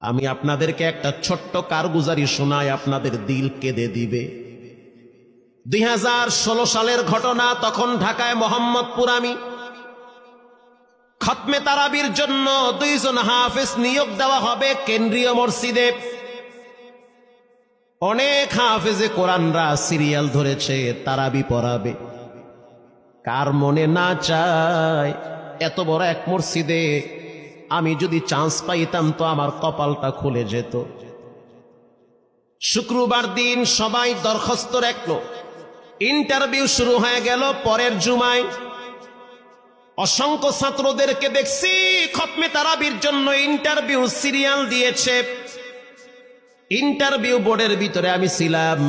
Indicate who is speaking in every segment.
Speaker 1: আমি আপনাদেরকে একটা ছোট্ট কারগুজারি শোনাই, আপনাদের দিল কেঁদে দিবে। 2016 সালের ঘটনা। তখন ঢাকায় মোহাম্মদপুর আমি খতমে তারাবির জন্য 2 জন হাফেজ নিয়োগ দেওয়া হবে কেন্দ্রীয় মসজিদে। অনেক হাফেজে কোরআনরা সিরিয়াল ধরেছে তারাবি পড়াবে। কার মনে না চায় এত বড় এক মসজিদে আমি যদি চান্স পাইতাম তো আমার কপালটা খুলে যেত। শুক্রবার দিন সবাই দরখাস্ত রাখলো, ইন্টারভিউ শুরু হয়ে গেল। পরের জুমায় অসংখ্য ছাত্রদেরকে দেখছি খতমে তারাবির জন্য ইন্টারভিউ সিরিয়াল দিয়েছে। ইন্টারভিউ বোর্ডের ভিতরে আমি ছিলাম।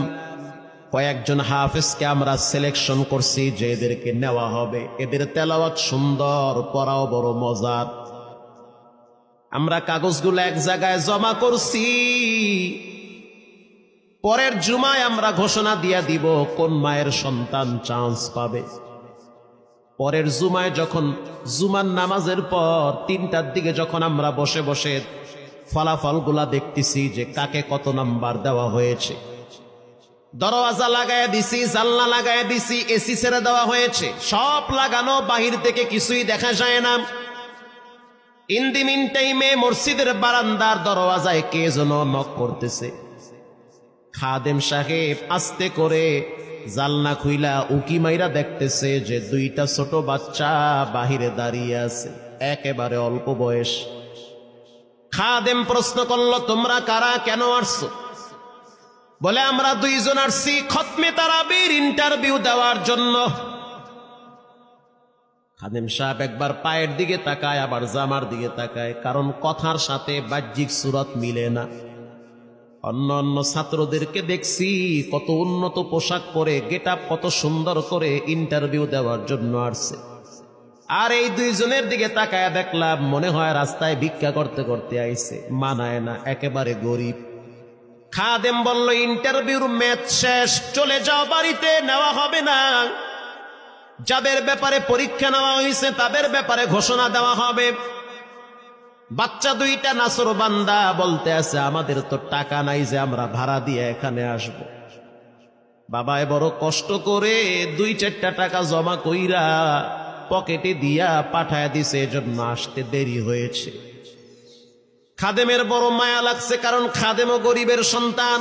Speaker 1: কয়েকজন হাফেজকে আমরা সিলেকশন করছি যে এদেরকে নেওয়া হবে। এদের তেলাওয়াত সুন্দর, পড়াও বড় মজার। আমরা কাগজগুলো এক জায়গায় জমা করছি। পরের জুমায় আমরা ঘোষণা দিয়ে দিব কোন মায়ের সন্তান চান্স পাবে। পরের জুমায় যখন জুমার নামাজের পর 3টার দিকে যখন আমরা বসে বসে ফলাফলগুলা দেখতেছি যে কাকে কত নাম্বার দেওয়া হয়েছে, দরওয়াজা লাগায় দিছি, জানলা লাগায় দিছি, এসি ছেড়ে দেওয়া হয়েছে, সব লাগানো, বাহির থেকে কিছুই দেখা যায় না। ইন দি মিন টাইমে মসজিদের বারান্দার দরওয়াজায় কে যেন নক করতেছে। খাদেম সাহেব আস্তে করে জালনা খুইলা উকি মাইরা দেখতেছে যে 2টা ছোট বাচ্চা বাহিরে দাঁড়িয়ে আছে, একেবারে অল্প বয়স। খাদেম প্রশ্ন করলো, তোমরা কারা, কেন আসছো? বলে, আমরা 2 জন আসছি খতমে তারাবির ইন্টারভিউ দেওয়ার জন্য। খাদেম সাহেব একবার পায়ের দিকে তাকায়, আবার জামার দিকে তাকায়, কারণ কথার সাথে বাহ্যিক সুরত মিলে না। অন্য অন্য ছাত্রদেরকে দেখছি কত উন্নত পোশাক পরে, গেটআপ কত সুন্দর করে ইন্টারভিউ দেওয়ার জন্য আসছে। আর এই 2 জনের দিকে তাকায় দেখলাম মনে হয় রাস্তায় ভিক্ষা করতে করতে আইছে। মানায় না, একেবারে গরিব। খাদেম বলল, ইন্টারভিউর ম্যাচ শেষ, চলে যাও বাড়িতে, নেওয়া হবে না। যাদের ব্যাপারে পরীক্ষা নেওয়া হয়েছে তাদের ব্যাপারে ঘোষণা দেওয়া হবে। বাচ্চা 2টা নাসরবান্দা বলতে আছে, আমাদের তো টাকা নাই যে আমরা ভাড়া দিয়ে এখানে আসব। বাবায় বড় কষ্ট করে 2-4টা টাকা জমা কইরা পকেটে দিয়া পাঠায় দিছে, এজন্য আসতে দেরি হয়েছে। খাদেমের বড় মায়া লাগছে, কারণ খাদেমও গরিবের সন্তান।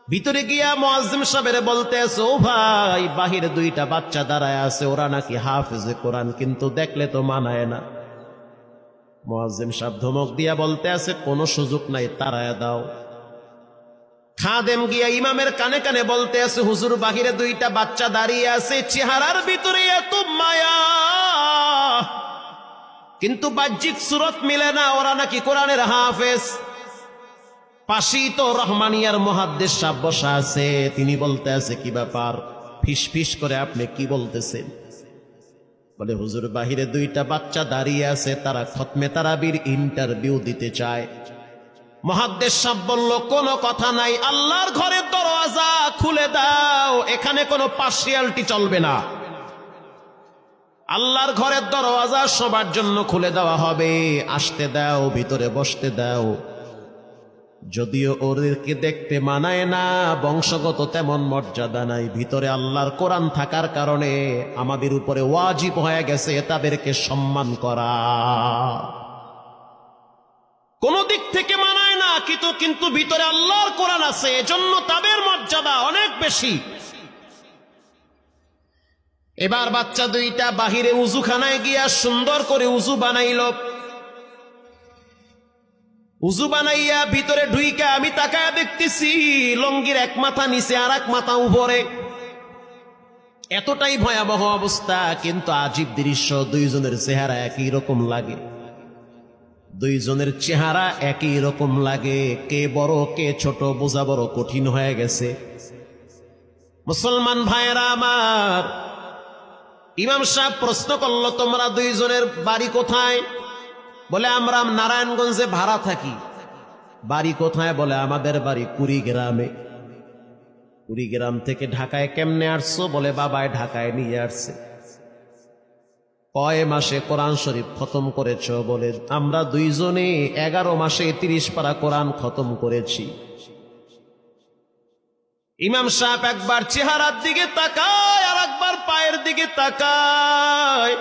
Speaker 1: ভিতরে গিয়া মুয়াজ্জিম সাহেবের বলতে আছে, ও ভাই, বাহিরে 2টা বাচ্চা দাঁড়ায় আছে, ওরা নাকি হাফেজে কোরআন, কিন্তু দেখলে তো মানায় না। মুয়াজ্জিম সাহেব ধমক দিয়া বলতে আছে, কোনো সুযোগ নাই, তাড়ায়া দাও। খাদেম গিয়া ইমামের কানে কানে বলতে আছে, হুজুর, বাহিরে 2টা বাচ্চা দাঁড়িয়ে আছে, চেহারার ভিতরে এত মায়া, কিন্তু বাহ্যিক সুরত মিলে না, ওরা নাকি কোরআনের হাফেজ। পাশেই তো রহমানিয়ার মুহাদ্দিস সাহেব বসা আছে, তিনি বলতে আছে, কি ব্যাপার, ফিস ফিস করে আপনি কি বলতেছেন? বলে, হুজুর, বাহিরে 2টা বাচ্চা দাঁড়িয়ে আছে, তারা খতমে তারাবির ইন্টারভিউ দিতে চায়। মুহাদ্দিস সাহেব বলল, কোনো কথা নাই, আল্লাহর ঘরের দরওয়াজা খুলে দাও, এখানে কোনো পার্সিয়ালিটি চলবে না। আল্লাহর ঘরের দরওয়াজা সবার জন্য খুলে দেওয়া হবে, আসতে দাও, ভিতরে বসতে দাও। যদিও ওদেরকে দেখতে মানায় না, বংশগত তেমন মর্যাদা নাই, ভিতরে আল্লাহর কোরআন থাকার কারণে আমাদের উপরে ওয়াজিব হয়ে গেছে তাদেরকে সম্মান করা। কোন দিক থেকে মানায় না, কিন্তু ভিতরে আল্লাহর কোরআন আছে, এজন্য তাদের মর্যাদা অনেক বেশি। এবার বাচ্চা 2টা বাহিরে উজুখানায় গিয়া সুন্দর করে উজু বানাইল। উজু বানাইয়া ভিতরে ঢুইকা আমি তাকায় দেখতেছি লঙ্গির এক মাথা নিচে আর এক মাথা উপরে। এতটাই ভয়াবহ অবস্থা, কিন্তু আজীব দৃশ্য। 2 জনের চেহারা একই রকম লাগে, 2 জনের চেহারা একই রকম লাগে। কে বড় কে ছোট বোঝা বড় কঠিন হয়ে গেছে। মুসলমান ভাইয়েরা আমার, ইমাম সাহেব প্রশ্ন করলো, তোমরা 2 জনের বাড়ি কোথায়? বলে, আমরা নারায়ণগঞ্জে ভাড়া থাকি। বাড়ি কোথায়? বলে, আমাদের বাড়ি কুড়িগ্রামে। কুড়িগ্রাম থেকে ঢাকায় কেমনে আসছো? বলে, বাবায় ঢাকায় নিয়ে আসছে। কয় মাসে কোরআন শরীফ খতম করেছ? বলে আমরা দুইজনে 11 মাসে 30 পারা কোরআন খতম করেছি। ইমাম সাহেব একবার চেহারার দিকে তাকায় আর একবার পায়ের দিকে তাকায়।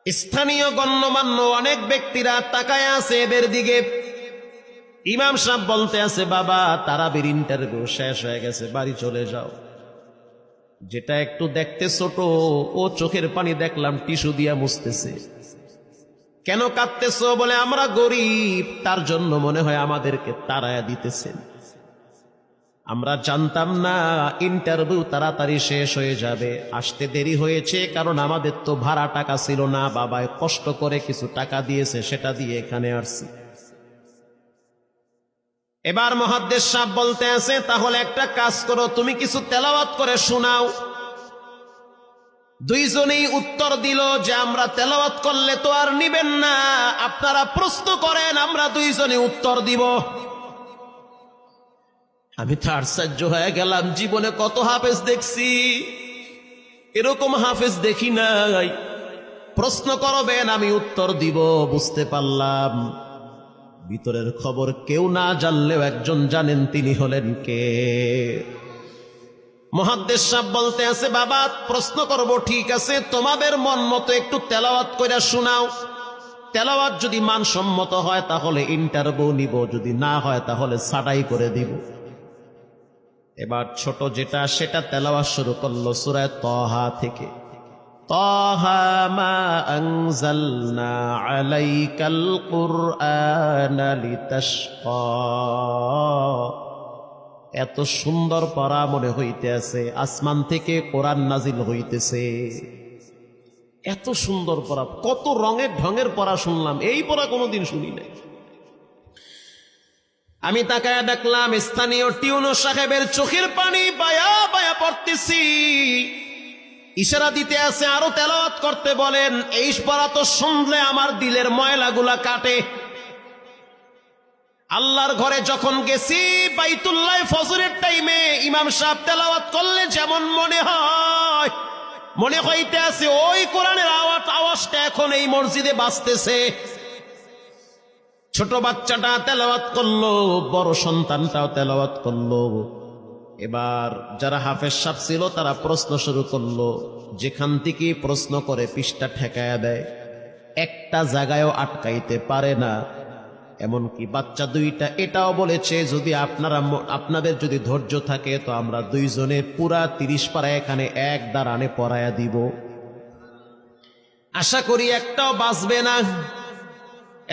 Speaker 1: স্থানীয় গণ্যমান্য অনেক ব্যক্তিরা তাকায় আছে এদের দিকে। ইমাম সাহেব বলতে আছে, বাবা তারাবির ইন্টারভিউ শেষ হয়ে গেছে, বাড়ি চলে যাও। যেটা একটু দেখতে ছোট, ও চোখের পানি দেখলাম টিস্যু দিয়া মুছতেছে। কেন কাঁদতেছো? বলে আমরা গরিব, তার জন্য মনে হয় আমাদেরকে তাড়ায়া দিতেছেন। আমরা জানতাম না ইন্টারভিউ তাড়াতাড়ি শেষ হয়ে যাবে, আসতে দেরি হয়েছে কারণ আমাদের তো ভাড়া টাকা ছিল না, বাবায় কষ্ট করে কিছু টাকা দিয়েছে, সেটা দিয়ে এখানে আসছি। এবার মুহাদ্দিস সাহেব বলতে আছে, তাহলে একটা কাজ করো, তুমি কিছু তেলাওয়াত করে শোনাও। দুইজনেই উত্তর দিল যে আমরা তেলাওয়াত করলে তো আর নিবেন না, আপনারা প্রশ্ন করেন, আমরা দুইজনে উত্তর দিব। আমি তো আশ্চর্য হয়ে গেলাম, জীবনে কত হাফেজ দেখছি, এরকম হাফেজ দেখি নাই। প্রশ্ন করবেন, আমি উত্তর দিব। বুঝতে পারলাম ভিতরের খবর কেউ না জানলেও একজন জানেন, তিনি হলেন কে? মুহাদ্দিস সাহেব বলতে আছে, বাবা প্রশ্ন করব ঠিক আছে, তোমাদের মন মতো একটু তেলাওয়াত করে শোনাও। তেলাওয়াত যদি মানসম্মত হয় তাহলে ইন্টারভিউ নিব, যদি না হয় তাহলে ছাঁটাই করে দিব। এবার ছোট যেটা সেটা তেলাওয়াত শুরু করলো সূরা তাহা থেকে। তাহা মা আনজালনা আলাইকাল কুরআনা লিতাশকা। এত সুন্দর পড়া মনে হইতে আছে, আসমান থেকে কোরআন নাজিল হইতেছে। এত সুন্দর পড়া, কত রঙের ঢঙের পড়া শুনলাম, এই পড়া কোনোদিন শুনি নাই। আমি তাকায় দেখলাম স্থানীয় টিউনো সাহেবের চোখের পানি বায়া বায়া পড়তেছি। ইশারা দিতে আছে আরো তেলাওয়াত করতে বলেন। এই পড়া তো শুনলে আমার দিলের ময়লাগুলা কাটে। আল্লাহর ঘরে যখন গেছি বাইতুল্লাহ ফজরের টাইমে ইমাম সাহেব তেলাওয়াত করলে যেমন মনে হয়, মনে হইতে আছে ওই কোরআনের আওয়াজটা এখন এই মসজিদে বাজতেছে। ছোট বাচ্চাটা তেলাওয়াত করলো, বড় সন্তানটাও তেলাওয়াত করলো। এবার যারা হাফেজ সাহেব ছিল তারা প্রশ্ন শুরু করলো। যেখান থেকে প্রশ্ন করে পৃষ্ঠা ঠেকায়া দেয়, একটা জায়গায়ও আটকাইতে পারে না। এমনকি বাচ্চা দুইটা এটাও বলেছে, যদি আপনাদের যদি ধৈর্য থাকে তো আমরা দুইজনে পুরা 30 পারা এখানে এক দাঁড়ানে পড়ায়া দিব, আশা করি একটাও বাঁচবে না।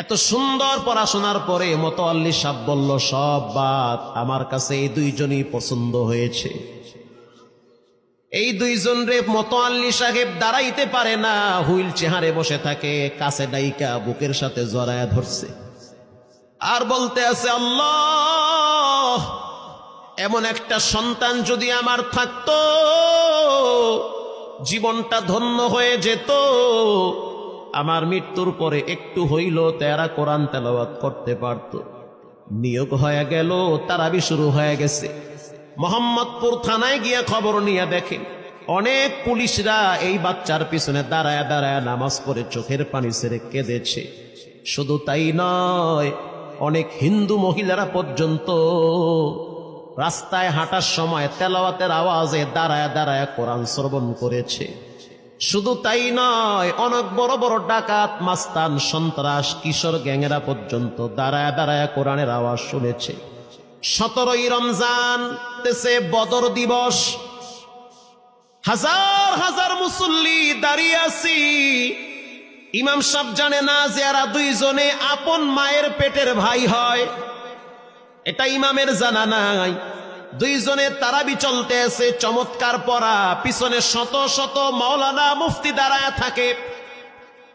Speaker 1: এত সুন্দর পড়াশোনার পরে মোতাওয়াল্লি সাহেব বলল, সব বাদ, আমার কাছে এই দুইজনই পছন্দ হয়েছে। এই দুইজন রে মোতাওয়াল্লি সাহেব দাঁড়াইতে পারে না, হুইল চেয়ারে বসে থাকে, কাছে ডাইকা বুকের সাথে জড়ায়া ধরছে আর বলতে আছে, আল্লাহ এমন একটা সন্তান যদি আমার থাকতো জীবনটা ধন্য হয়ে যেত। আমার মৃত্যুর পরে একটু হইল তেরা কোরআন তেলাওয়াত করতে পারত। নিয়োগ হয়ে গেল, তারাবি শুরু হয়ে গেছে। মোহাম্মদপুর থানায় গিয়ে খবর নিয়ে দেখেন অনেক পুলিশরা এই বাচ্চার পিছনে দাঁড়ায় দাঁড়ায় নামাজ পড়ে চোখের পানি ছেড়ে কেঁদেছে। শুধু তাই নয়, অনেক হিন্দু মহিলারা পর্যন্ত রাস্তায় হাঁটার সময় তেলাওয়াতের আওয়াজে দাঁড়ায় দাঁড়ায় কোরআন শ্রবণ করেছে। শুধু তাই নয়, অনেক বড় বড় ডাকাত, মাস্তান, সন্ত্রাস, কিশোর গ্যাংয়েরা পর্যন্ত দাঁড়ায় দাঁড়ায় কোরআনের আওয়াজ শুনেছে। 17ই রমজান তেছে বদর দিবস, হাজার হাজার মুসল্লি দাঁড়িয়ে আছি। ইমাম সাহেব জানে না যে এরা দুইজনে আপন মায়ের পেটের ভাই হয়, এটা ইমামের জানা নাই। দুইজনে তারাবি চলতে আছে, চমৎকার পড়া, পিছনে শত শত মাওলানা মুফতি দাঁড়ায় থাকে।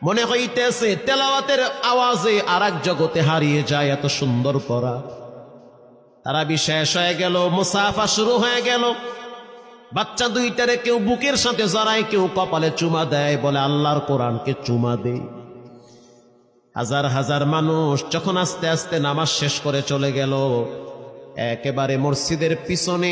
Speaker 1: মনে হইতেছে তেলাওয়াতের আওয়াজে আর এক জগতে হারিয়ে যায়, এত সুন্দর পড়া। তারাবি শেষ হয়ে গেল, মুসাফা শুরু হয়ে গেল। বাচ্চা দুইটারে কেউ বুকের সাথে জড়ায়, কেউ কপালে চুমা দেয়, বলে আল্লাহর কোরআনকে চুমা দেই। হাজার হাজার মানুষ যখন আস্তে আস্তে নামাজ শেষ করে চলে গেল, একেবারে মসজিদের পিছনে